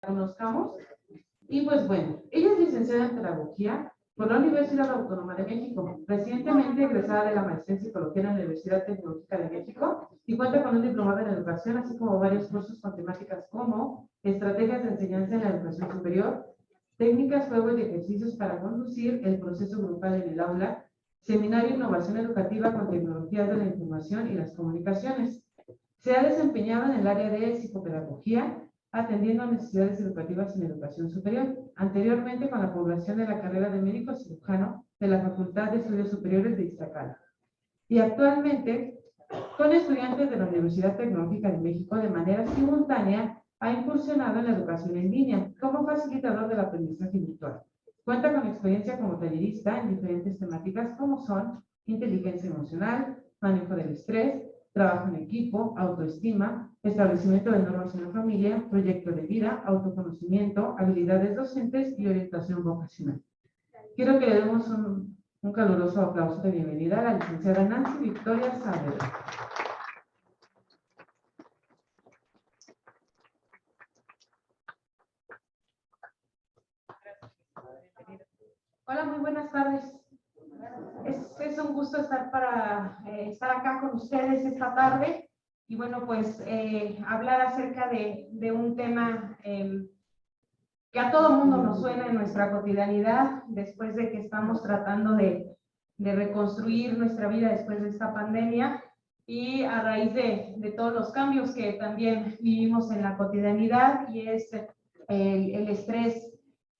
conozcamos. Y pues bueno, ella es licenciada en Pedagogía por la Universidad Autónoma de México, recientemente egresada de la maestría en Psicología en la Universidad Tecnológica de México y cuenta con un diplomado en Educación, así como varios cursos con temáticas como Estrategias de Enseñanza en la Educación Superior, Técnicas, Juegos y Ejercicios para conducir el proceso grupal en el aula, Seminario Innovación Educativa con Tecnologías de la Información y las Comunicaciones. Se ha desempeñado en el área de psicopedagogía, atendiendo a necesidades educativas en educación superior, anteriormente con la población de la carrera de médico cirujano de la Facultad de Estudios Superiores de Iztacala. Y actualmente, con estudiantes de la Universidad Tecnológica de México, de manera simultánea, ha incursionado en la educación en línea como facilitador del aprendizaje virtual. Cuenta con experiencia como tallerista en diferentes temáticas como son inteligencia emocional, manejo del estrés, trabajo en equipo, autoestima, establecimiento de normas en la familia, proyecto de vida, autoconocimiento, habilidades docentes y orientación vocacional. Quiero que le demos un caluroso aplauso de bienvenida a la licenciada Nancy Victoria Saavedra. Hola, muy buenas tardes. Es un gusto estar acá con ustedes esta tarde y bueno, pues hablar acerca de un tema que a todo mundo nos suena en nuestra cotidianidad después de que estamos tratando de reconstruir nuestra vida después de esta pandemia y a raíz de todos los cambios que también vivimos en la cotidianidad, y es el estrés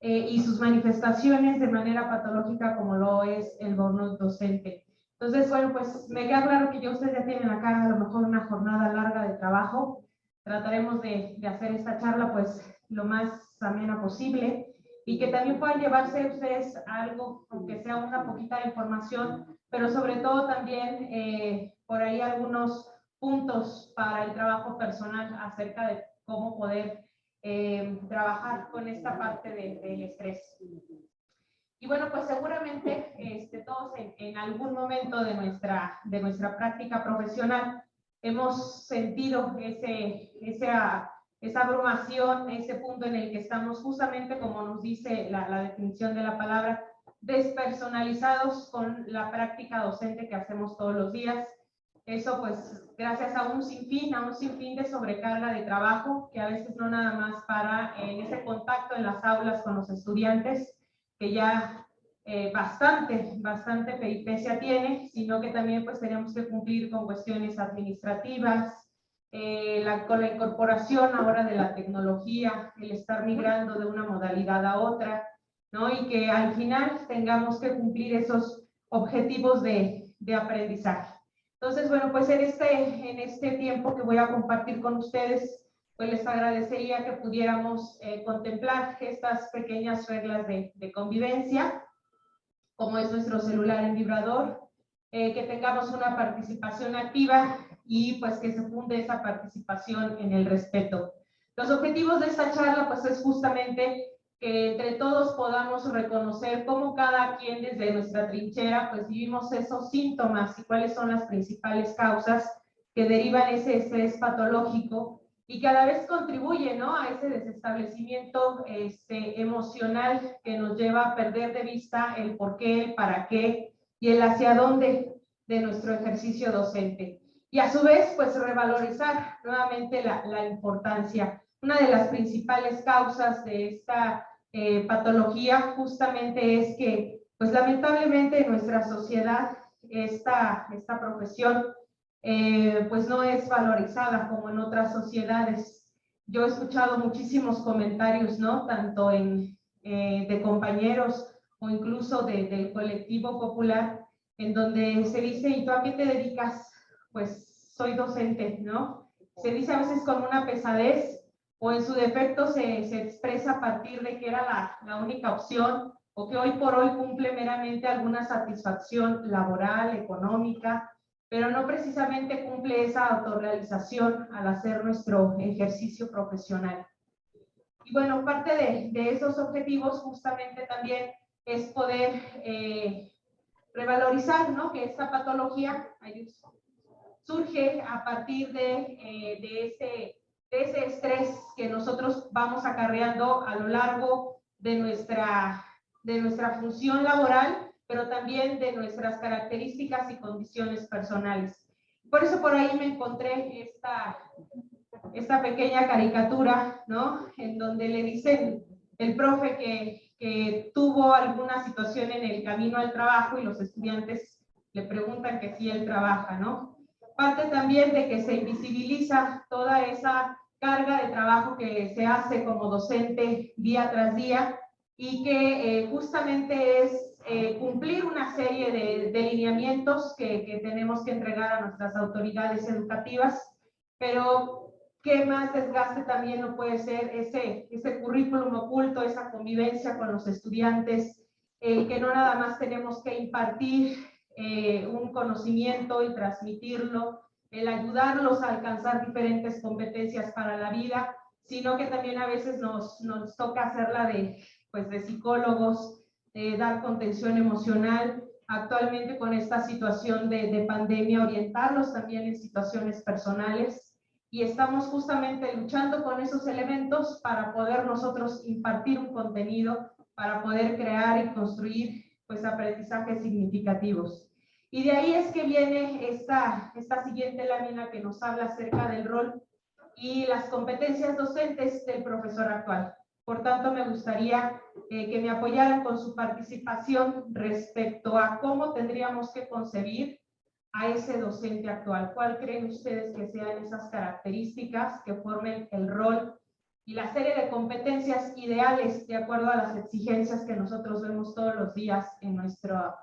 y sus manifestaciones de manera patológica como lo es el burnout docente. Entonces, bueno, pues me queda claro que ustedes ya tienen acá a lo mejor una jornada larga de trabajo. Trataremos de hacer esta charla pues lo más amena posible y que también puedan llevarse ustedes algo, aunque sea una poquita de información, pero sobre todo también por ahí algunos puntos para el trabajo personal acerca de cómo poder trabajar con esta parte del estrés. Y bueno, pues seguramente todos en algún momento de nuestra práctica profesional hemos sentido esa abrumación, ese punto en el que estamos justamente, como nos dice la definición de la palabra, despersonalizados con la práctica docente que hacemos todos los días. Eso pues gracias a un sinfín de sobrecarga de trabajo, que a veces no nada más para en ese contacto en las aulas con los estudiantes, que ya bastante peripecia tiene, sino que también pues tenemos que cumplir con cuestiones administrativas, con la incorporación ahora de la tecnología, el estar migrando de una modalidad a otra, ¿no? Y que al final tengamos que cumplir esos objetivos de aprendizaje. Entonces, bueno, pues en este tiempo que voy a compartir con ustedes, pues les agradecería que pudiéramos contemplar estas pequeñas reglas de convivencia, como es nuestro celular en vibrador, que tengamos una participación activa y pues que se funde esa participación en el respeto. Los objetivos de esta charla pues es justamente que entre todos podamos reconocer cómo cada quien desde nuestra trinchera pues vivimos esos síntomas y cuáles son las principales causas que derivan ese estrés patológico y que a la vez contribuye, ¿no?, a ese desestablecimiento emocional que nos lleva a perder de vista el por qué, el para qué y el hacia dónde de nuestro ejercicio docente. Y a su vez, pues revalorizar nuevamente la importancia. Una de las principales causas de esta patología justamente es que, pues lamentablemente en nuestra sociedad, esta profesión pues no es valorizada como en otras sociedades. Yo he escuchado muchísimos comentarios, ¿no?, tanto de compañeros o incluso del colectivo popular, en donde se dice, ¿y tú a qué te dedicas? Pues soy docente, ¿no? Se dice a veces con una pesadez, o en su defecto se expresa a partir de que era la única opción, o que hoy por hoy cumple meramente alguna satisfacción laboral, económica, pero no precisamente cumple esa autorrealización al hacer nuestro ejercicio profesional. Y bueno, parte de esos objetivos justamente también es poder revalorizar, ¿no?, que esta patología surge a partir de ese estrés que nosotros vamos acarreando a lo largo de nuestra función laboral, pero también de nuestras características y condiciones personales. Por eso por ahí me encontré esta pequeña caricatura, ¿no? En donde le dicen el profe que tuvo alguna situación en el camino al trabajo y los estudiantes le preguntan que si él trabaja, ¿no? Parte también de que se invisibiliza toda esa carga de trabajo que se hace como docente día tras día y que justamente es cumplir una serie de lineamientos que tenemos que entregar a nuestras autoridades educativas, pero qué más desgaste también no puede ser ese currículum oculto, esa convivencia con los estudiantes, que no nada más tenemos que impartir un conocimiento y transmitirlo, el ayudarlos a alcanzar diferentes competencias para la vida, sino que también a veces nos toca hacerla de psicólogos, dar contención emocional, actualmente con esta situación de pandemia, orientarlos también en situaciones personales, y estamos justamente luchando con esos elementos para poder nosotros impartir un contenido, para poder crear y construir aprendizajes significativos. Y de ahí es que viene esta siguiente lámina que nos habla acerca del rol y las competencias docentes del profesor actual. Por tanto, me gustaría que me apoyaran con su participación respecto a cómo tendríamos que concebir a ese docente actual. ¿Cuál creen ustedes que sean esas características que formen el rol y la serie de competencias ideales de acuerdo a las exigencias que nosotros vemos todos los días en nuestro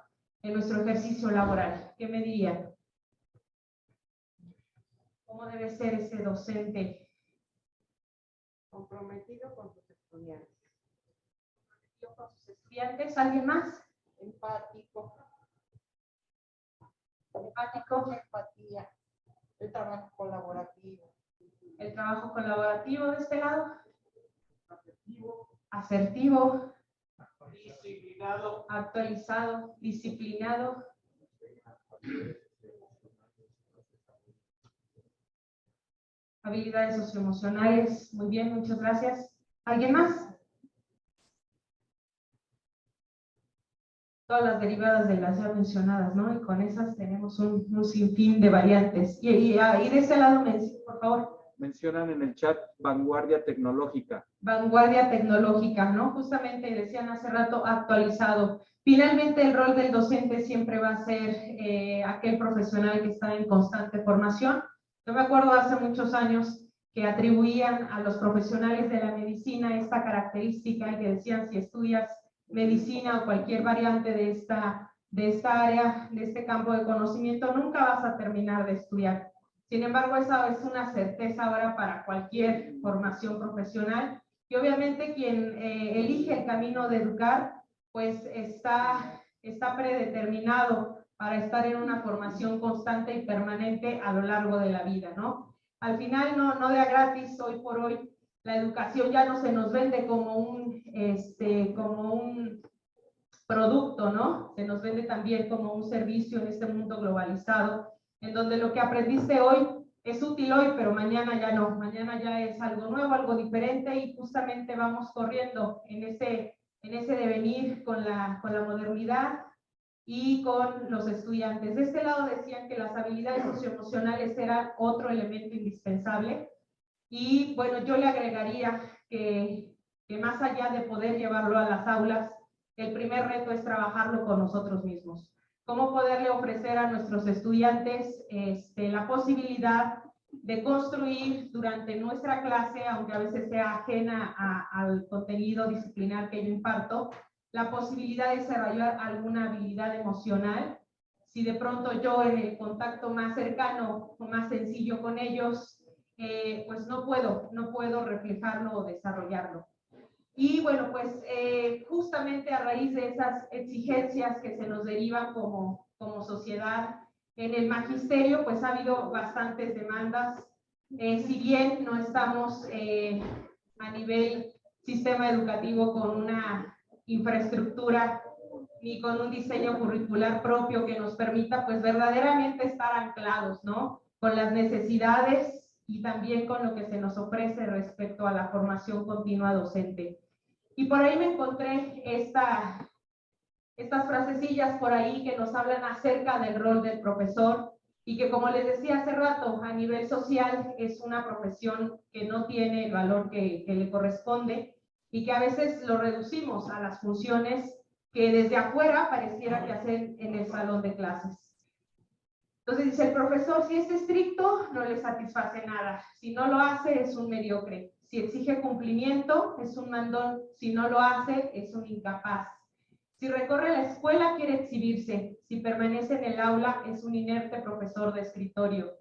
ejercicio laboral? ¿Qué me dirían? ¿Cómo debe ser ese docente? Comprometido con sus estudiantes. ¿Comprometido con sus estudiantes? ¿Alguien más? Empático. Empático. Empatía. El trabajo colaborativo. El trabajo colaborativo de este lado. Asertivo. Asertivo. Disciplinado. Actualizado. Disciplinado. Habilidades socioemocionales. Muy bien, muchas gracias. ¿Alguien más? Todas las derivadas de las ya mencionadas, ¿no? Y con esas tenemos un sinfín de variantes. Y de ese lado, por favor. Mencionan en el chat vanguardia tecnológica. Vanguardia tecnológica, ¿no? Justamente decían hace rato actualizado. Finalmente el rol del docente siempre va a ser aquel profesional que está en constante formación. Yo me acuerdo hace muchos años que atribuían a los profesionales de la medicina esta característica y que decían si estudias medicina o cualquier variante de esta área, de este campo de conocimiento, nunca vas a terminar de estudiar. Sin embargo, esa es una certeza ahora para cualquier formación profesional, y obviamente quien elige el camino de educar, pues está predeterminado para estar en una formación constante y permanente a lo largo de la vida, ¿no? Al final, no de a gratis, hoy por hoy, la educación ya no se nos vende como un producto, ¿no? Se nos vende también como un servicio en este mundo globalizado, en donde lo que aprendiste hoy es útil hoy, pero mañana ya no. Mañana ya es algo nuevo, algo diferente, y justamente vamos corriendo en ese devenir con la modernidad y con los estudiantes. De este lado decían que las habilidades socioemocionales eran otro elemento indispensable. Y bueno, yo le agregaría que más allá de poder llevarlo a las aulas, el primer reto es trabajarlo con nosotros mismos. Cómo poderle ofrecer a nuestros estudiantes la posibilidad de construir durante nuestra clase, aunque a veces sea ajena al contenido disciplinar que yo imparto, la posibilidad de desarrollar alguna habilidad emocional. Si de pronto yo en el contacto más cercano o más sencillo con ellos, pues no puedo reflejarlo o desarrollarlo. Y bueno, pues justamente a raíz de esas exigencias que se nos derivan como sociedad, en el magisterio pues ha habido bastantes demandas. Si bien no estamos a nivel sistema educativo con una infraestructura ni con un diseño curricular propio que nos permita pues verdaderamente estar anclados, ¿no? Con las necesidades y también con lo que se nos ofrece respecto a la formación continua docente. Y por ahí me encontré estas frasecillas por ahí que nos hablan acerca del rol del profesor y que, como les decía hace rato, a nivel social es una profesión que no tiene el valor que le corresponde y que a veces lo reducimos a las funciones que desde afuera pareciera que hacen en el salón de clases. Entonces dice el profesor, si es estricto, no le satisface nada. Si no lo hace, es un mediocre. Si exige cumplimiento, es un mandón. Si no lo hace, es un incapaz. Si recorre la escuela, quiere exhibirse. Si permanece en el aula, es un inerte profesor de escritorio.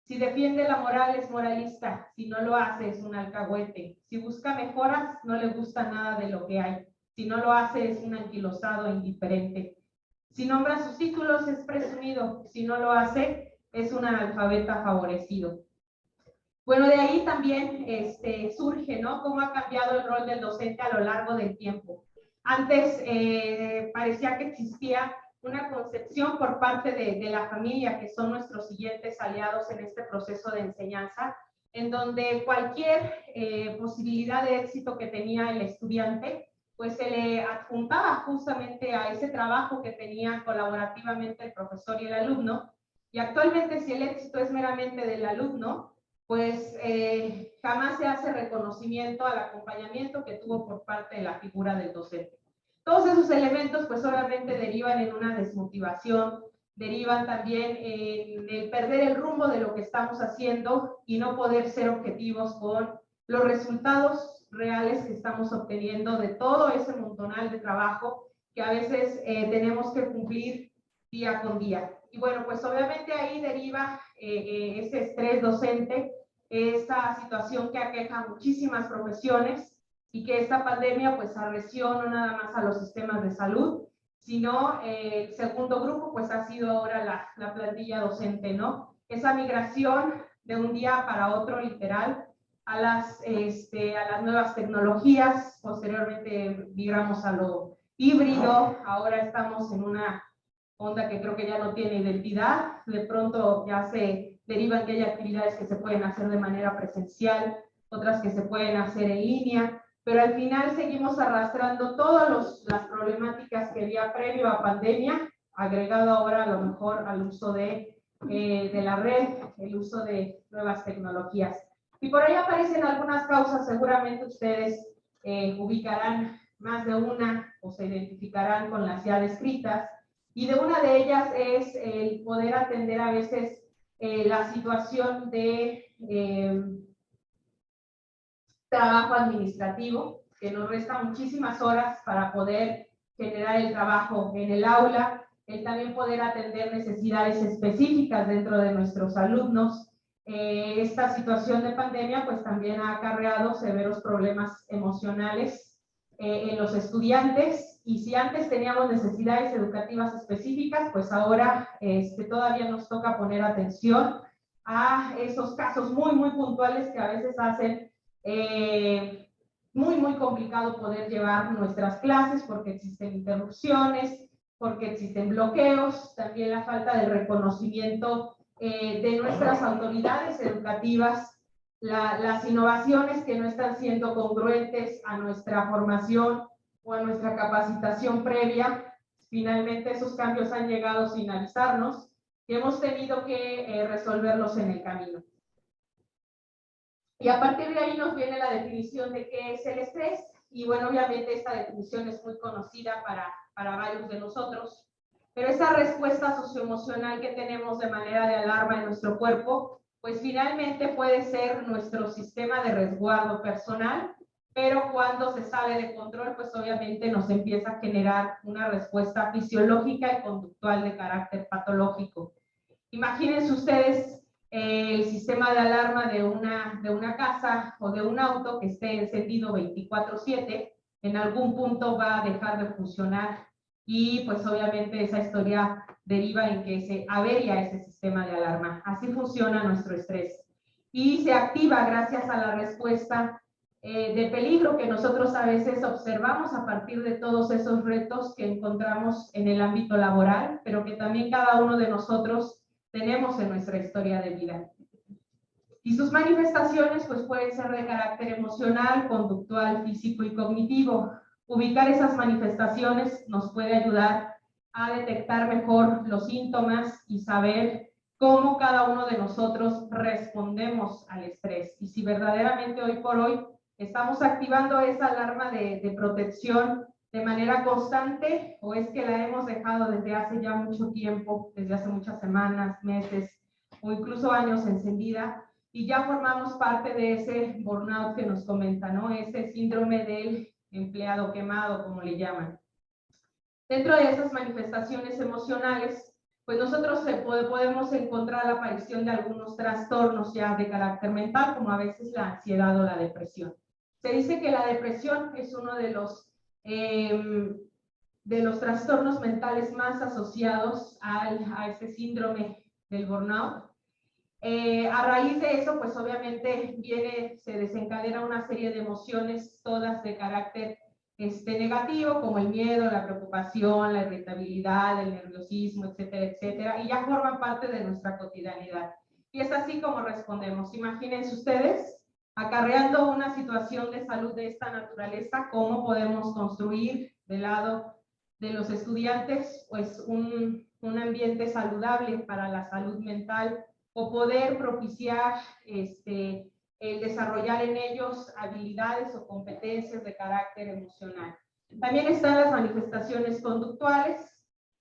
Si defiende la moral, es moralista. Si no lo hace, es un alcahuete. Si busca mejoras, no le gusta nada de lo que hay. Si no lo hace, es un anquilosado indiferente. Si nombra sus títulos, es presumido. Si no lo hace, es un analfabeta favorecido. Bueno, de ahí también surge, ¿no? Cómo ha cambiado el rol del docente a lo largo del tiempo. Antes parecía que existía una concepción por parte de la familia, que son nuestros siguientes aliados en este proceso de enseñanza, en donde cualquier posibilidad de éxito que tenía el estudiante, pues se le adjuntaba justamente a ese trabajo que tenía colaborativamente el profesor y el alumno. Y actualmente, si el éxito es meramente del alumno, pues jamás se hace reconocimiento al acompañamiento que tuvo por parte de la figura del docente. Todos esos elementos pues obviamente derivan en una desmotivación, derivan también en el perder el rumbo de lo que estamos haciendo y no poder ser objetivos con los resultados reales que estamos obteniendo de todo ese montonal de trabajo que a veces tenemos que cumplir día con día. Y bueno, pues obviamente ahí deriva ese estrés docente, esa situación que aqueja a muchísimas profesiones y que esta pandemia pues arreció no nada más a los sistemas de salud, sino el segundo grupo pues ha sido ahora la plantilla docente, ¿no? Esa migración de un día para otro literal a las nuevas tecnologías, posteriormente migramos a lo híbrido, ahora estamos en una onda que creo que ya no tiene identidad, de pronto ya se derivan que hay actividades que se pueden hacer de manera presencial, otras que se pueden hacer en línea, pero al final seguimos arrastrando todas las problemáticas que había previo a pandemia, agregado ahora a lo mejor al uso de la red, el uso de nuevas tecnologías. Y por ahí aparecen algunas causas, seguramente ustedes ubicarán más de una o se identificarán con las ya descritas, y de una de ellas es el poder atender a veces la situación de trabajo administrativo, que nos resta muchísimas horas para poder generar el trabajo en el aula, el también poder atender necesidades específicas dentro de nuestros alumnos. Esta situación de pandemia pues también ha acarreado severos problemas emocionales en los estudiantes, y si antes teníamos necesidades educativas específicas, pues ahora todavía nos toca poner atención a esos casos muy, muy puntuales que a veces hacen muy complicado poder llevar nuestras clases porque existen interrupciones, porque existen bloqueos, también la falta de reconocimiento de nuestras autoridades educativas, las innovaciones que no están siendo congruentes a nuestra formación o a nuestra capacitación previa. Finalmente esos cambios han llegado sin avisarnos y hemos tenido que resolverlos en el camino. Y a partir de ahí nos viene la definición de qué es el estrés, y bueno, obviamente esta definición es muy conocida para varios de nosotros, pero esa respuesta socioemocional que tenemos de manera de alarma en nuestro cuerpo, pues finalmente puede ser nuestro sistema de resguardo personal, pero cuando se sale de control, pues obviamente nos empieza a generar una respuesta fisiológica y conductual de carácter patológico. Imagínense ustedes el sistema de alarma de una casa o de un auto que esté encendido 24/7, en algún punto va a dejar de funcionar y pues obviamente esa historia deriva en que se avería ese sistema de alarma. Así funciona nuestro estrés y se activa gracias a la respuesta de peligro que nosotros a veces observamos a partir de todos esos retos que encontramos en el ámbito laboral, pero que también cada uno de nosotros tenemos en nuestra historia de vida. Y sus manifestaciones pues pueden ser de carácter emocional, conductual, físico y cognitivo. Ubicar esas manifestaciones nos puede ayudar a detectar mejor los síntomas y saber cómo cada uno de nosotros respondemos al estrés y si verdaderamente hoy por hoy estamos activando esa alarma de protección de manera constante o es que la hemos dejado desde hace ya mucho tiempo, desde hace muchas semanas, meses o incluso años encendida y ya formamos parte de ese burnout que nos comenta, ¿no? Ese síndrome del empleado quemado, como le llaman. Dentro de esas manifestaciones emocionales, pues nosotros podemos encontrar la aparición de algunos trastornos ya de carácter mental, como a veces la ansiedad o la depresión. Se dice que la depresión es uno de los trastornos mentales más asociados a este síndrome del burnout. A raíz de eso, pues obviamente se desencadena una serie de emociones, todas de carácter negativo, como el miedo, la preocupación, la irritabilidad, el nerviosismo, etcétera, etcétera, y ya forman parte de nuestra cotidianidad. Y es así como respondemos. Imagínense ustedes, acarreando una situación de salud de esta naturaleza, cómo podemos construir del lado de los estudiantes pues un ambiente saludable para la salud mental o poder propiciar el desarrollar en ellos habilidades o competencias de carácter emocional. También están las manifestaciones conductuales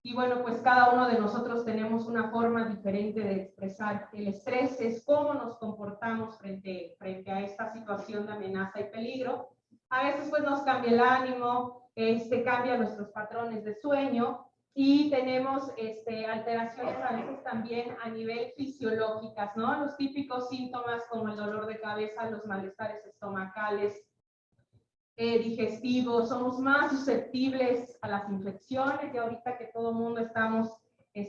y bueno, pues cada uno de nosotros tenemos una forma diferente de expresar el estrés, es cómo nos comportamos frente a esta situación de amenaza y peligro. A veces pues nos cambia el ánimo, cambia nuestros patrones de sueño y tenemos alteraciones a veces también a nivel fisiológicas, ¿no? Los típicos síntomas como el dolor de cabeza, los malestares estomacales, digestivos, somos más susceptibles a las infecciones y ahorita que todo el mundo estamos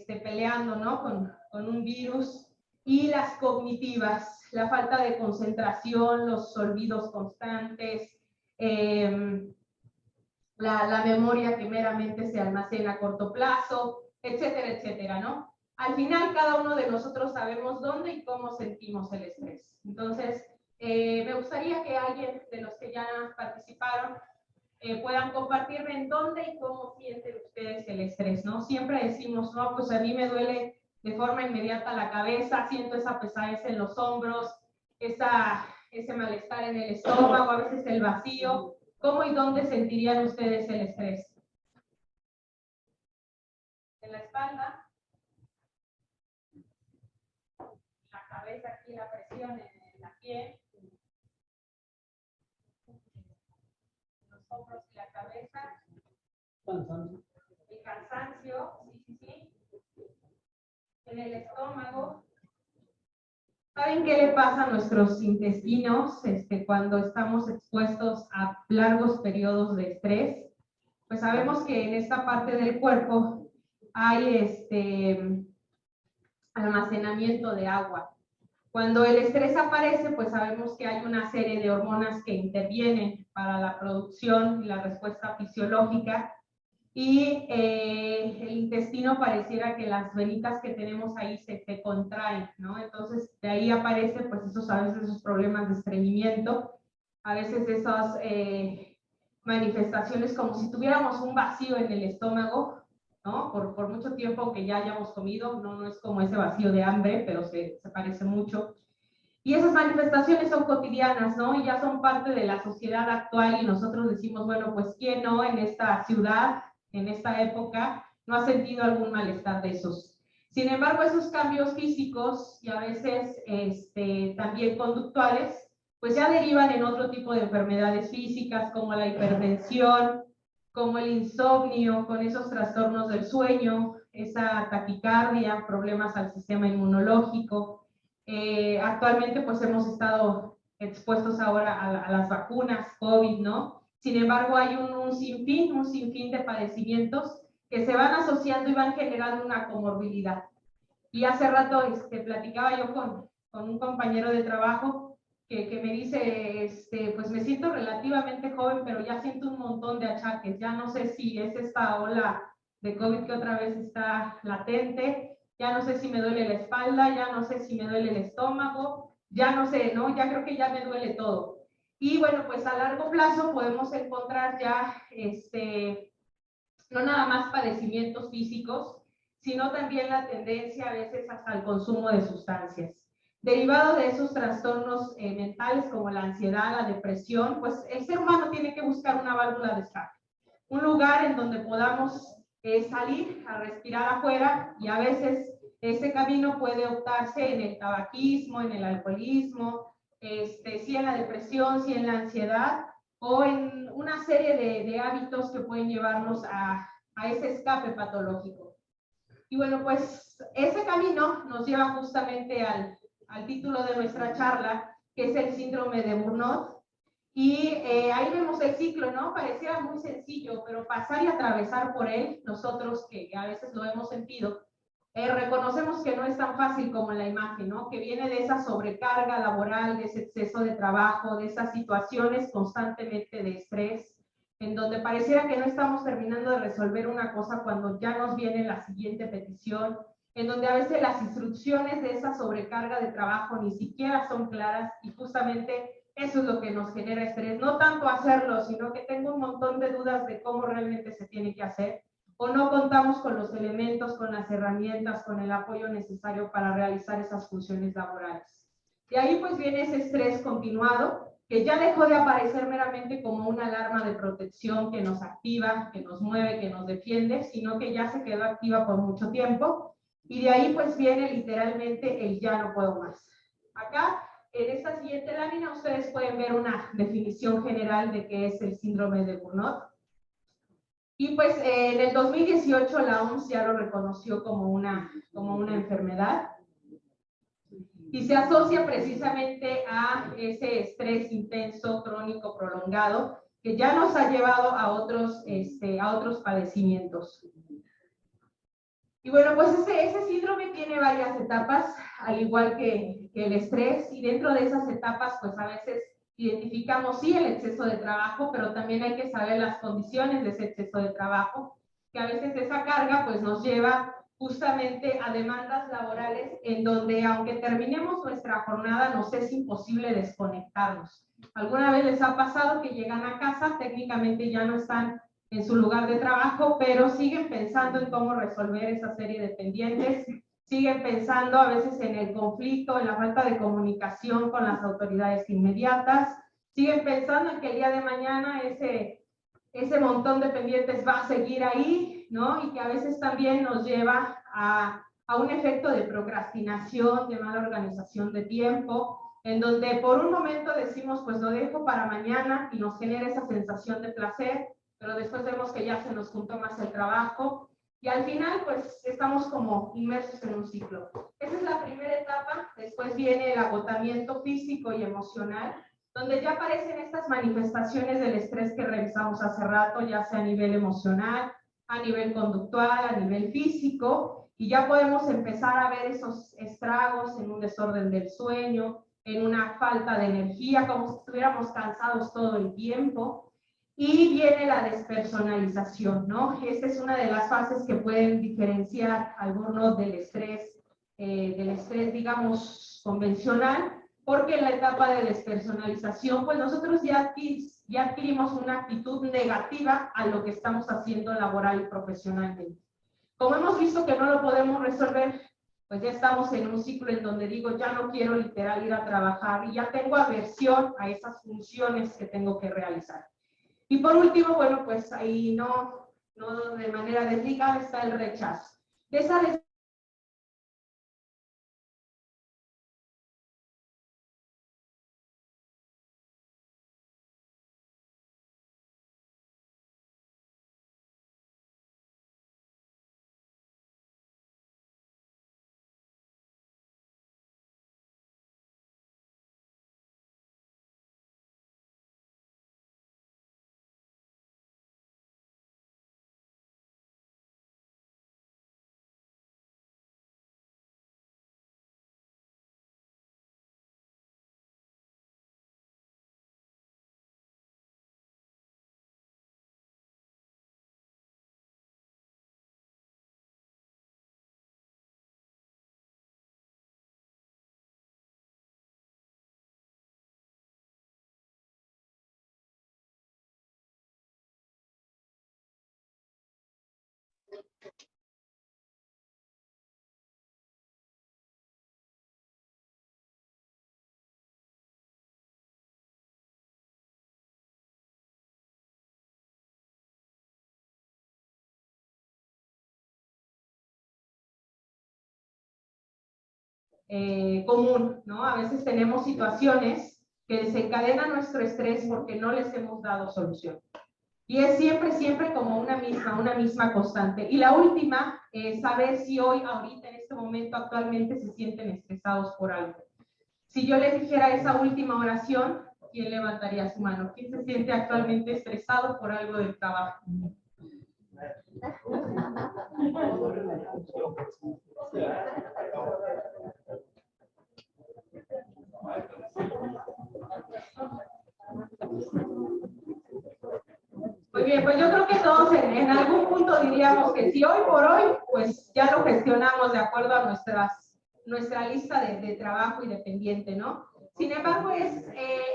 peleando, ¿no? con un virus, y las cognitivas, la falta de concentración, los olvidos constantes, la memoria que meramente se almacena a corto plazo, etcétera, etcétera, ¿no? Al final, cada uno de nosotros sabemos dónde y cómo sentimos el estrés. Entonces, me gustaría que alguien de los que ya participaron puedan compartirme en dónde y cómo sienten ustedes el estrés, ¿no? Siempre decimos, no, pues a mí me duele de forma inmediata la cabeza, siento esa pesadez en los hombros, ese malestar en el estómago, a veces el vacío. ¿Cómo y dónde sentirían ustedes el estrés? En la espalda, la cabeza, aquí la presión en la piel, los hombros y la cabeza, el cansancio, sí, en el estómago. ¿Saben qué le pasa a nuestros intestinos cuando estamos expuestos a largos periodos de estrés? Pues sabemos que en esta parte del cuerpo hay almacenamiento de agua. Cuando el estrés aparece, pues sabemos que hay una serie de hormonas que intervienen para la producción y la respuesta fisiológica y el intestino pareciera que las venitas que tenemos ahí se contraen, ¿no? Entonces de ahí aparecen pues a veces esos problemas de estreñimiento, a veces esas manifestaciones como si tuviéramos un vacío en el estómago, ¿no? Por mucho tiempo que ya hayamos comido, no es como ese vacío de hambre, pero se parece mucho. Y esas manifestaciones son cotidianas, ¿no? Y ya son parte de la sociedad actual y nosotros decimos, bueno, pues ¿quién no en esta ciudad, en esta época, no ha sentido algún malestar de esos? Sin embargo, esos cambios físicos y a veces también conductuales, pues ya derivan en otro tipo de enfermedades físicas como la hipertensión, como el insomnio, con esos trastornos del sueño, esa taquicardia, problemas al sistema inmunológico. Actualmente pues hemos estado expuestos ahora a las vacunas COVID, ¿no? Sin embargo hay un sinfín de padecimientos que se van asociando y van generando una comorbilidad. Y hace rato platicaba yo con un compañero de trabajo que me dice, pues me siento relativamente joven, pero ya siento un montón de achaques, ya no sé si es esta ola de COVID que otra vez está latente, ya no sé si me duele la espalda, ya no sé si me duele el estómago, ya no sé, ¿no? Ya creo que ya me duele todo. Y bueno, pues a largo plazo podemos encontrar ya, no nada más padecimientos físicos, sino también la tendencia a veces hasta el consumo de sustancias. Derivado de esos trastornos mentales como la ansiedad, la depresión, pues el ser humano tiene que buscar una válvula de escape, un lugar en donde podamos salir a respirar afuera, y a veces ese camino puede optarse en el tabaquismo, en el alcoholismo, sí en la depresión, sí en la ansiedad, o en una serie de hábitos que pueden llevarnos a ese escape patológico. Y bueno, pues ese camino nos lleva justamente al título de nuestra charla, que es el síndrome de Burnout. Y ahí vemos el ciclo, ¿no? Pareciera muy sencillo, pero pasar y atravesar por él, nosotros que a veces lo hemos sentido, reconocemos que no es tan fácil como en la imagen, ¿no? Que viene de esa sobrecarga laboral, de ese exceso de trabajo, de esas situaciones constantemente de estrés, en donde pareciera que no estamos terminando de resolver una cosa cuando ya nos viene la siguiente petición, en donde a veces las instrucciones de esa sobrecarga de trabajo ni siquiera son claras, y justamente eso es lo que nos genera estrés, no tanto hacerlo, sino que tengo un montón de dudas de cómo realmente se tiene que hacer, o no contamos con los elementos, con las herramientas, con el apoyo necesario para realizar esas funciones laborales. De ahí pues viene ese estrés continuado, que ya dejó de aparecer meramente como una alarma de protección que nos activa, que nos mueve, que nos defiende, sino que ya se quedó activa por mucho tiempo, y de ahí pues viene literalmente el ya no puedo más. Acá, en esta siguiente lámina, ustedes pueden ver una definición general de qué es el síndrome de Burnout. Y pues en el 2018 la OMS ya lo reconoció como una enfermedad, y se asocia precisamente a ese estrés intenso, crónico, prolongado, que ya nos ha llevado a otros padecimientos. Y bueno, pues ese síndrome tiene varias etapas, al igual que el estrés, y dentro de esas etapas, pues a veces identificamos sí el exceso de trabajo, pero también hay que saber las condiciones de ese exceso de trabajo, que a veces esa carga pues nos lleva justamente a demandas laborales en donde, aunque terminemos nuestra jornada, nos es imposible desconectarnos. ¿Alguna vez les ha pasado que llegan a casa, técnicamente ya no están en su lugar de trabajo, pero siguen pensando en cómo resolver esa serie de pendientes, siguen pensando a veces en el conflicto, en la falta de comunicación con las autoridades inmediatas, siguen pensando en que el día de mañana ese montón de pendientes va a seguir ahí, ¿no? Y que a veces también nos lleva a un efecto de procrastinación, de mala organización de tiempo, en donde por un momento decimos, pues lo dejo para mañana, y nos genera esa sensación de placer, pero después vemos que ya se nos juntó más el trabajo, y al final pues estamos como inmersos en un ciclo. Esa es la primera etapa. Después viene el agotamiento físico y emocional, donde ya aparecen estas manifestaciones del estrés que revisamos hace rato, ya sea a nivel emocional, a nivel conductual, a nivel físico, y ya podemos empezar a ver esos estragos en un desorden del sueño, en una falta de energía, como si estuviéramos cansados todo el tiempo. Y viene la despersonalización, ¿no? Esta es una de las fases que pueden diferenciar al burnout del estrés, digamos, convencional, porque en la etapa de despersonalización, pues nosotros ya adquirimos una actitud negativa a lo que estamos haciendo laboral y profesionalmente. Como hemos visto que no lo podemos resolver, pues ya estamos en un ciclo en donde digo, ya no quiero literal ir a trabajar, y ya tengo aversión a esas funciones que tengo que realizar. Y por último, bueno, pues ahí no de manera desligada está el rechazo. De esa común, ¿no? A veces tenemos situaciones que desencadenan nuestro estrés porque no les hemos dado solución. Y es siempre, siempre como una misma constante. Y la última es saber si hoy, ahorita, en este momento, actualmente se sienten estresados por algo. Si yo les dijera esa última oración, ¿quién levantaría su mano? ¿Quién se siente actualmente estresado por algo del trabajo? Muy bien, pues yo creo que todos en algún punto diríamos que si hoy por hoy, pues ya lo gestionamos de acuerdo a nuestra lista de trabajo y de pendiente, ¿no? Sin embargo, es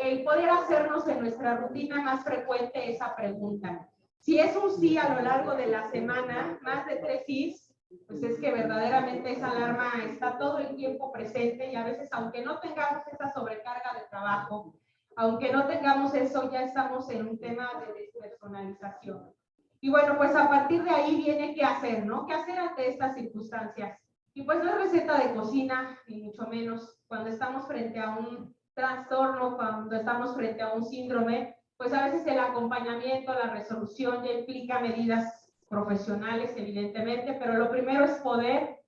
el poder hacernos en nuestra rutina más frecuente esa pregunta. Si es un sí a lo largo de la semana, más de 3 sís, pues es que verdaderamente esa alarma está todo el tiempo presente y a veces, aunque no tengamos esa sobrecarga de trabajo, aunque no tengamos eso, ya estamos en un tema de despersonalización. Y bueno, pues a partir de ahí viene qué hacer, ¿no? ¿Qué hacer ante estas circunstancias? Y pues no es receta de cocina, ni mucho menos. Cuando estamos frente a un trastorno, cuando estamos frente a un síndrome, pues a veces el acompañamiento, la resolución ya implica medidas profesionales, evidentemente, pero lo primero es poder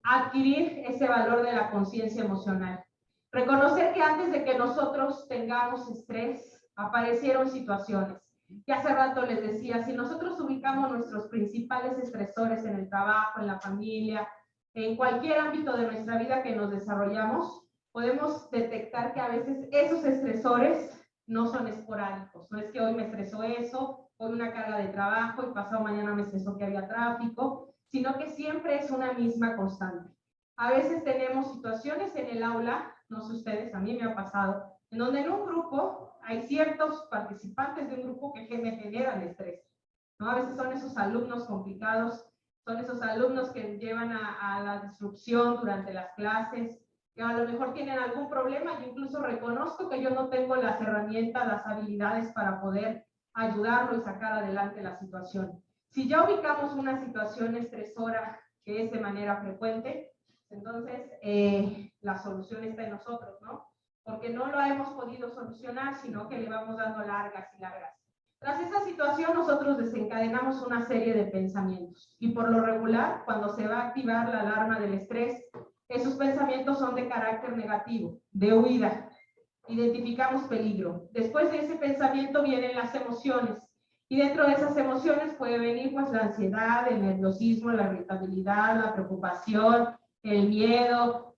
adquirir ese valor de la conciencia emocional. Reconocer que antes de que nosotros tengamos estrés, aparecieron situaciones. Y hace rato les decía, si nosotros ubicamos nuestros principales estresores en el trabajo, en la familia, en cualquier ámbito de nuestra vida que nos desarrollamos, podemos detectar que a veces esos estresores no son esporádicos. No es que hoy me estresó eso, hoy una carga de trabajo y pasado mañana me estresó que había tráfico, sino que siempre es una misma constante. A veces tenemos situaciones en el aula, no sé ustedes, a mí me ha pasado, en donde en un grupo hay ciertos participantes de un grupo que me generan estrés, ¿no? A veces son esos alumnos complicados, son esos alumnos que llevan a la disrupción durante las clases, que a lo mejor tienen algún problema. Yo incluso reconozco que yo no tengo las herramientas, las habilidades para poder ayudarlo y sacar adelante la situación. Si ya ubicamos una situación estresora que es de manera frecuente, entonces la solución está en nosotros, ¿no? Porque no lo hemos podido solucionar, sino que le vamos dando largas y largas. Tras esa situación, nosotros desencadenamos una serie de pensamientos y por lo regular, cuando se va a activar la alarma del estrés, esos pensamientos son de carácter negativo, de huida. Identificamos peligro. Después de ese pensamiento vienen las emociones y dentro de esas emociones puede venir pues la ansiedad, el nerviosismo, la irritabilidad, la preocupación, el miedo,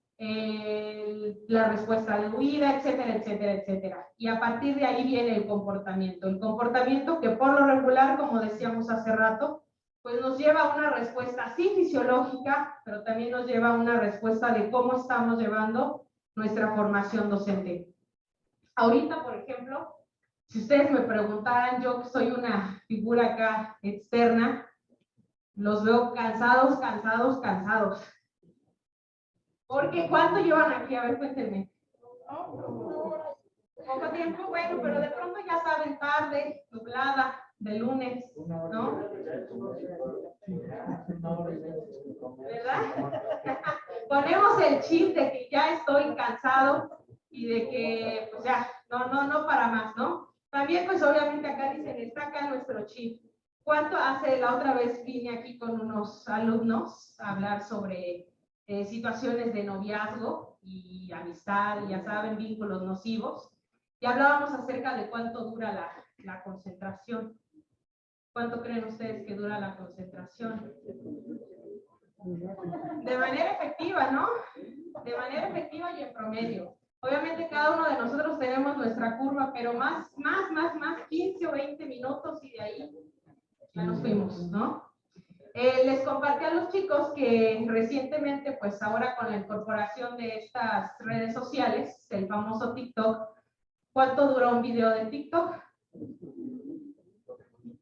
la respuesta de huida, etcétera, etcétera, etcétera. Y a partir de ahí viene el comportamiento que por lo regular, como decíamos hace rato, pues nos lleva a una respuesta sí fisiológica, pero también nos lleva a una respuesta de cómo estamos llevando nuestra formación docente. Ahorita, por ejemplo, si ustedes me preguntaran, yo que soy una figura acá externa, los veo cansados. Porque ¿cuánto llevan aquí? A ver, cuéntenme. Poco tiempo, bueno, pero de pronto ya saben, tarde, nublada, de lunes, ¿no? ¿Verdad? Ponemos el chip de que ya estoy cansado y de que, pues ya, no para más, ¿no? También, pues obviamente acá dicen, está acá nuestro chip. ¿Cuánto hace? La otra vez vine aquí con unos alumnos a hablar sobre situaciones de noviazgo y amistad, y ya saben, vínculos nocivos. Y hablábamos acerca de cuánto dura la concentración. ¿Cuánto creen ustedes que dura la concentración? De manera efectiva, ¿no? De manera efectiva y en promedio. Obviamente cada uno de nosotros tenemos nuestra curva, pero más, 15 o 20 minutos y de ahí ya nos fuimos, ¿no? Les compartí a los chicos que recientemente, pues ahora con la incorporación de estas redes sociales, el famoso TikTok, ¿cuánto duró un video de TikTok?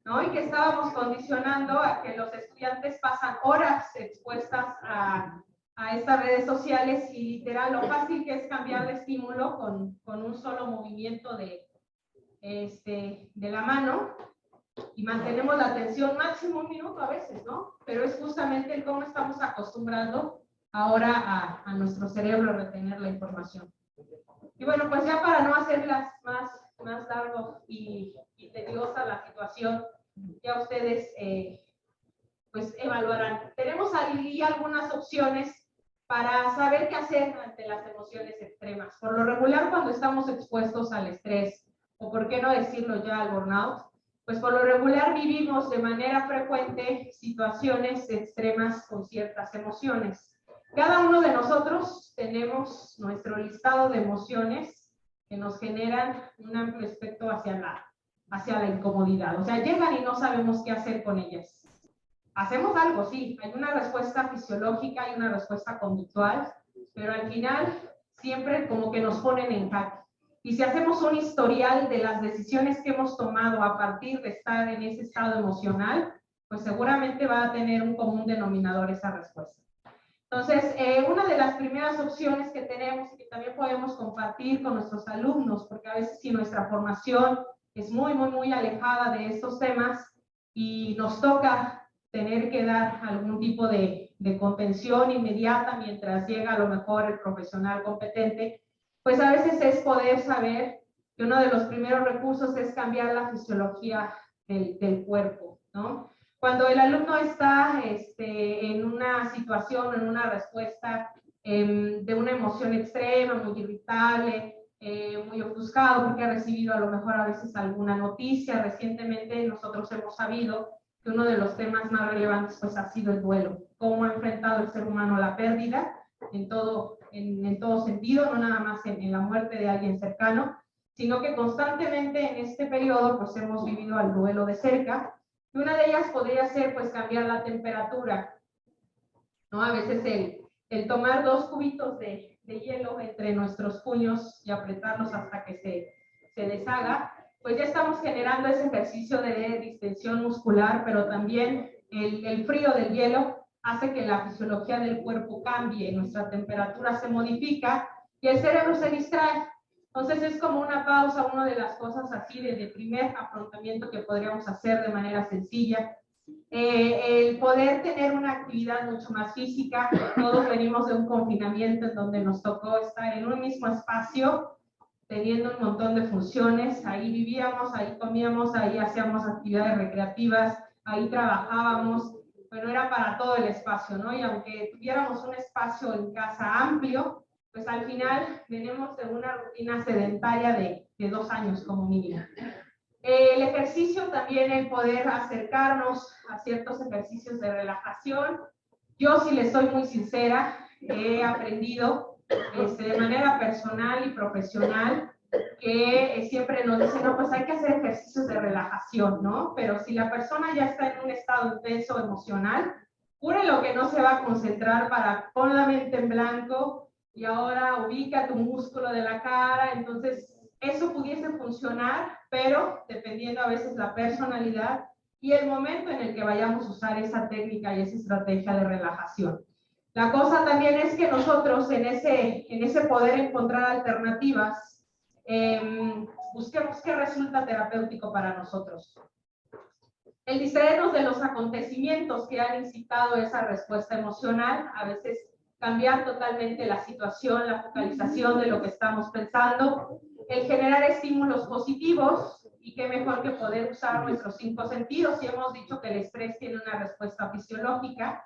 ¿No? Y que estábamos condicionando a que los estudiantes pasan horas expuestas a estas redes sociales y literal lo fácil que es cambiar de estímulo con un solo movimiento de la mano y mantenemos la atención máximo un minuto a veces, ¿no? Pero es justamente el cómo estamos acostumbrando ahora a nuestro cerebro retener la información. Y bueno, pues ya para no hacerlas más largo y tediosa la situación, ya ustedes pues evaluarán. Tenemos ahí algunas opciones para saber qué hacer ante las emociones extremas. Por lo regular, cuando estamos expuestos al estrés, o por qué no decirlo ya al burnout, pues por lo regular vivimos de manera frecuente situaciones extremas con ciertas emociones. Cada uno de nosotros tenemos nuestro listado de emociones que nos generan un amplio espectro hacia la incomodidad. O sea, llegan y no sabemos qué hacer con ellas. Hacemos algo, sí, hay una respuesta fisiológica, hay una respuesta conductual, pero al final siempre como que nos ponen en jaque. Y si hacemos un historial de las decisiones que hemos tomado a partir de estar en ese estado emocional, pues seguramente va a tener un común denominador esa respuesta. Entonces, una de las primeras opciones que tenemos y que también podemos compartir con nuestros alumnos, porque a veces si nuestra formación es muy alejada de estos temas y nos toca tener que dar algún tipo de contención inmediata mientras llega a lo mejor el profesional competente, pues a veces es poder saber que uno de los primeros recursos es cambiar la fisiología del cuerpo, ¿no? Cuando el alumno está en una situación, en una respuesta de una emoción extrema, muy irritable, muy ofuscado, porque ha recibido a lo mejor a veces alguna noticia. Recientemente nosotros hemos sabido que uno de los temas más relevantes pues ha sido el duelo, cómo ha enfrentado el ser humano la pérdida en todo sentido, no nada más en la muerte de alguien cercano, sino que constantemente en este periodo pues hemos vivido el duelo de cerca. Y una de ellas podría ser pues cambiar la temperatura, ¿no? A veces el tomar 2 cubitos de hielo entre nuestros puños y apretarlos hasta que se deshaga, pues ya estamos generando ese ejercicio de distensión muscular, pero también el frío del hielo hace que la fisiología del cuerpo cambie, nuestra temperatura se modifica y el cerebro se distrae. Entonces es como una pausa, una de las cosas así de primer afrontamiento que podríamos hacer de manera sencilla. El poder tener una actividad mucho más física. Todos venimos de un confinamiento en donde nos tocó estar en un mismo espacio, teniendo un montón de funciones. Ahí vivíamos, ahí comíamos, ahí hacíamos actividades recreativas, ahí trabajábamos. Pero era para todo el espacio, ¿no? Y aunque tuviéramos un espacio en casa amplio, pues al final venimos de una rutina sedentaria de 2 años como mínimo. El ejercicio también, el poder acercarnos a ciertos ejercicios de relajación. Yo, si les soy muy sincera, he aprendido de manera personal y profesional que siempre nos dicen, no, pues hay que hacer ejercicios de relajación, ¿no? Pero si la persona ya está en un estado intenso emocional, jure lo que no se va a concentrar para pon la mente en blanco y ahora ubica tu músculo de la cara. Entonces, eso pudiese funcionar, pero dependiendo a veces la personalidad y el momento en el que vayamos a usar esa técnica y esa estrategia de relajación. La cosa también es que nosotros en ese poder encontrar alternativas, busquemos qué resulta terapéutico para nosotros. El distraernos de los acontecimientos que han incitado esa respuesta emocional, a veces cambiar totalmente la situación, la focalización de lo que estamos pensando, el generar estímulos positivos, y qué mejor que poder usar nuestros 5 sentidos, y hemos dicho que el estrés tiene una respuesta fisiológica,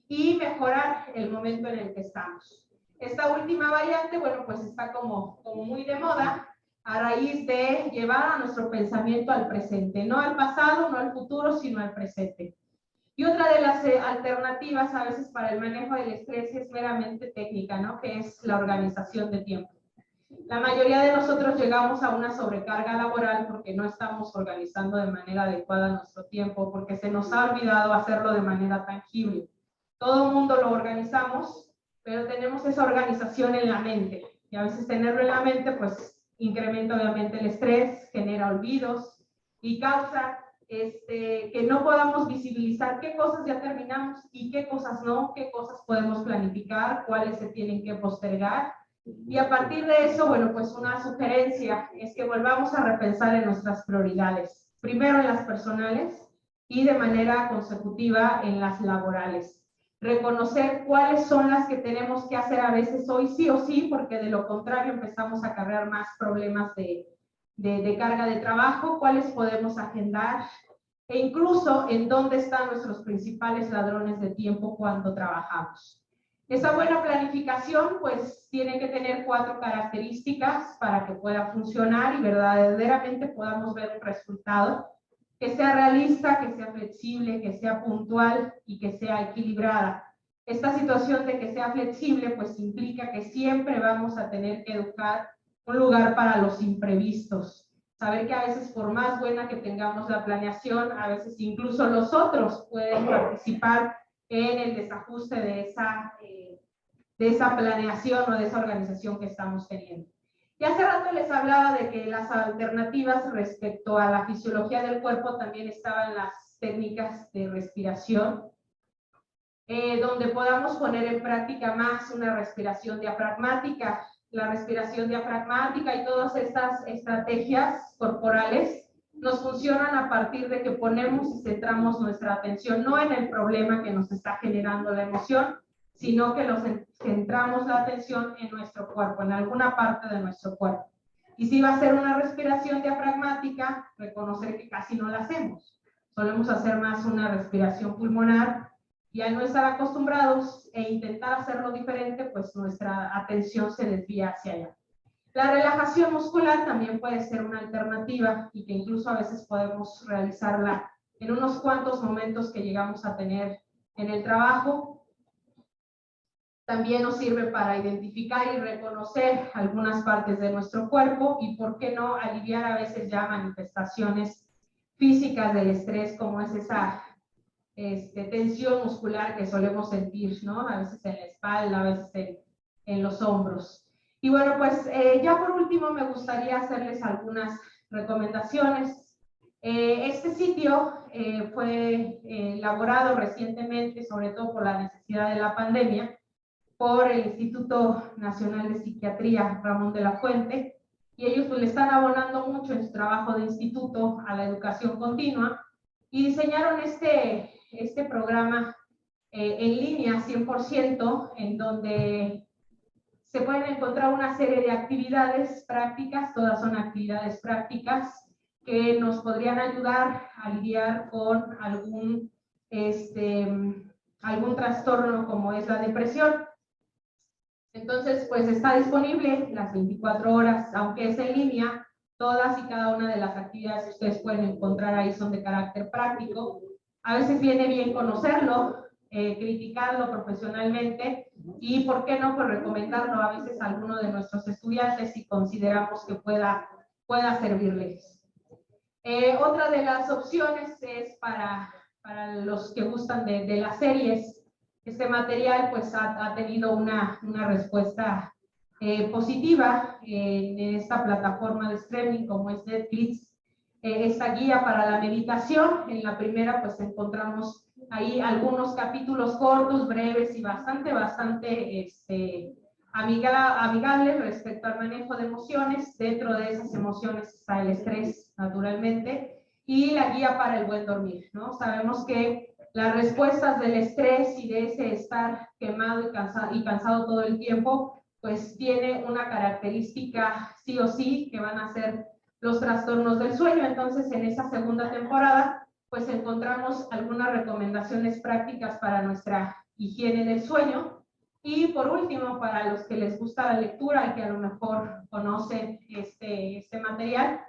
y mejorar el momento en el que estamos. Esta última variante, bueno, pues está como muy de moda a raíz de llevar a nuestro pensamiento al presente, no al pasado, no al futuro, sino al presente. Y otra de las alternativas a veces para el manejo del estrés es meramente técnica, ¿no? Que es la organización de tiempo. La mayoría de nosotros llegamos a una sobrecarga laboral porque no estamos organizando de manera adecuada nuestro tiempo, porque se nos ha olvidado hacerlo de manera tangible. Todo el mundo lo organizamos, pero tenemos esa organización en la mente. Y a veces tenerlo en la mente, pues incrementa obviamente el estrés, genera olvidos y causa que no podamos visibilizar qué cosas ya terminamos y qué cosas no, qué cosas podemos planificar, cuáles se tienen que postergar. Y a partir de eso, bueno, pues una sugerencia es que volvamos a repensar en nuestras prioridades. Primero en las personales y de manera consecutiva en las laborales. reconocer cuáles son las que tenemos que hacer a veces hoy sí o sí, porque de lo contrario empezamos a acarrear más problemas de carga de trabajo, cuáles podemos agendar, e incluso en dónde están nuestros principales ladrones de tiempo cuando trabajamos. Esa buena planificación pues tiene que tener 4 características para que pueda funcionar y verdaderamente podamos ver un resultado que sea realista, que sea flexible, que sea puntual y que sea equilibrada. Esta situación de que sea flexible pues implica que siempre vamos a tener que educar un lugar para los imprevistos. Saber que a veces por más buena que tengamos la planeación, a veces incluso los otros pueden participar en el desajuste de esa planeación o de esa organización que estamos teniendo. Y hace rato les hablaba de que las alternativas respecto a la fisiología del cuerpo también estaban las técnicas de respiración, donde podamos poner en práctica más una respiración diafragmática. La respiración diafragmática y todas estas estrategias corporales nos funcionan a partir de que ponemos y centramos nuestra atención no en el problema que nos está generando la emoción, sino que nos centramos la atención en nuestro cuerpo, en alguna parte de nuestro cuerpo. Y si va a ser una respiración diafragmática, reconocer que casi no la hacemos. Solemos hacer más una respiración pulmonar y al no estar acostumbrados e intentar hacerlo diferente, pues nuestra atención se desvía hacia allá. La relajación muscular también puede ser una alternativa y que incluso a veces podemos realizarla en unos cuantos momentos que llegamos a tener en el trabajo. También nos sirve para identificar y reconocer algunas partes de nuestro cuerpo y, ¿por qué no?, aliviar a veces ya manifestaciones físicas del estrés, como es esa tensión muscular que solemos sentir, ¿no? A veces en la espalda, a veces en los hombros. Y bueno, pues ya por último me gustaría hacerles algunas recomendaciones. Este sitio fue elaborado recientemente, sobre todo por la necesidad de la pandemia, por el Instituto Nacional de Psiquiatría Ramón de la Fuente, y ellos pues le están abonando mucho en su trabajo de instituto a la educación continua, y diseñaron este programa en línea 100%, en donde se pueden encontrar una serie de actividades prácticas, todas son actividades prácticas que nos podrían ayudar a lidiar con algún trastorno como es la depresión. Entonces, pues está disponible las 24 horas, aunque es en línea. Todas y cada una de las actividades que ustedes pueden encontrar ahí son de carácter práctico. A veces viene bien conocerlo, criticarlo profesionalmente y, ¿por qué no?, pues recomendarlo a veces a alguno de nuestros estudiantes si consideramos que pueda servirles. Otra de las opciones es para los que gustan de las series. Este material pues ha tenido una respuesta positiva en esta plataforma de streaming como es Netflix. Esta guía para la meditación, en la primera pues encontramos ahí algunos capítulos cortos, breves y bastante amigables respecto al manejo de emociones. Dentro de esas emociones está el estrés, naturalmente, y la guía para el buen dormir, ¿no? Sabemos que las respuestas del estrés y de ese estar quemado y cansado todo el tiempo, pues tiene una característica sí o sí, que van a ser los trastornos del sueño. Entonces, en esa segunda temporada, pues encontramos algunas recomendaciones prácticas para nuestra higiene del sueño. Y por último, para los que les gusta la lectura y que a lo mejor conocen este material,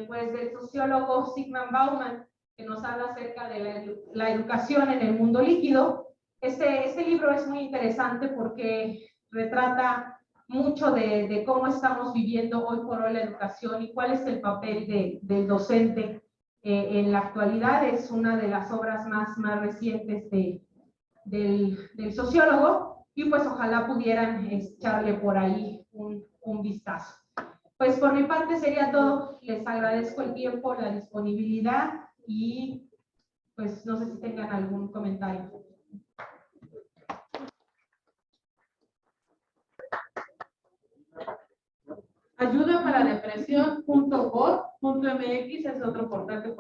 pues del sociólogo Zygmunt Bauman, que nos habla acerca de la educación en el mundo líquido. Este libro es muy interesante porque retrata mucho de cómo estamos viviendo hoy por hoy la educación y cuál es el papel del docente en la actualidad. Es una de las obras más recientes del sociólogo, y pues ojalá pudieran echarle por ahí un vistazo. Pues por mi parte sería todo. Les agradezco el tiempo, la disponibilidad y pues no sé si tengan algún comentario. Ayuda para depresión.org.mx es otro portal que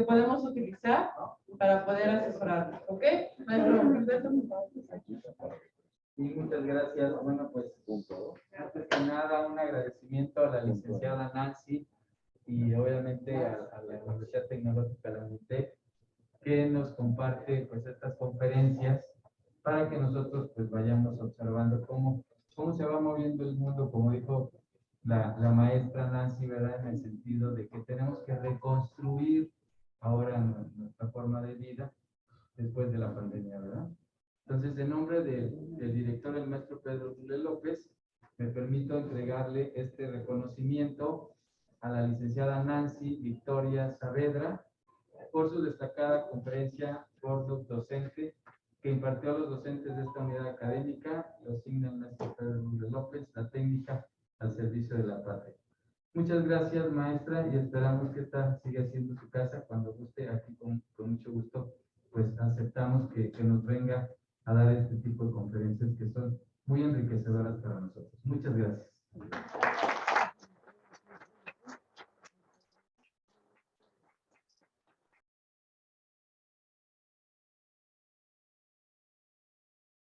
podemos utilizar. para poder asesorarnos, ¿ok? Maestro Gilberto. Sí, muchas gracias. Bueno, pues antes que nada, un agradecimiento a la licenciada Nancy y obviamente a la Universidad Tecnológica de la UNITEC, que nos comparte pues estas conferencias para que nosotros pues vayamos observando cómo se va moviendo el mundo, como dijo la maestra Nancy, ¿verdad? En el sentido de que tenemos que reconstruir ahora nuestra forma de vida después de la pandemia, ¿verdad? Entonces, en nombre del director, el maestro Pedro Dule López, me permito entregarle este reconocimiento a la licenciada Nancy Victoria Saavedra por su destacada conferencia por docente que impartió a los docentes de esta unidad académica, lo asigna el maestro Pedro Dule López, la técnica al servicio de la patria. Muchas gracias, maestra, y esperamos que esta siga siendo su casa. Cuando guste, aquí con mucho gusto, pues aceptamos que nos venga a dar este tipo de conferencias que son muy enriquecedoras para nosotros. Muchas gracias.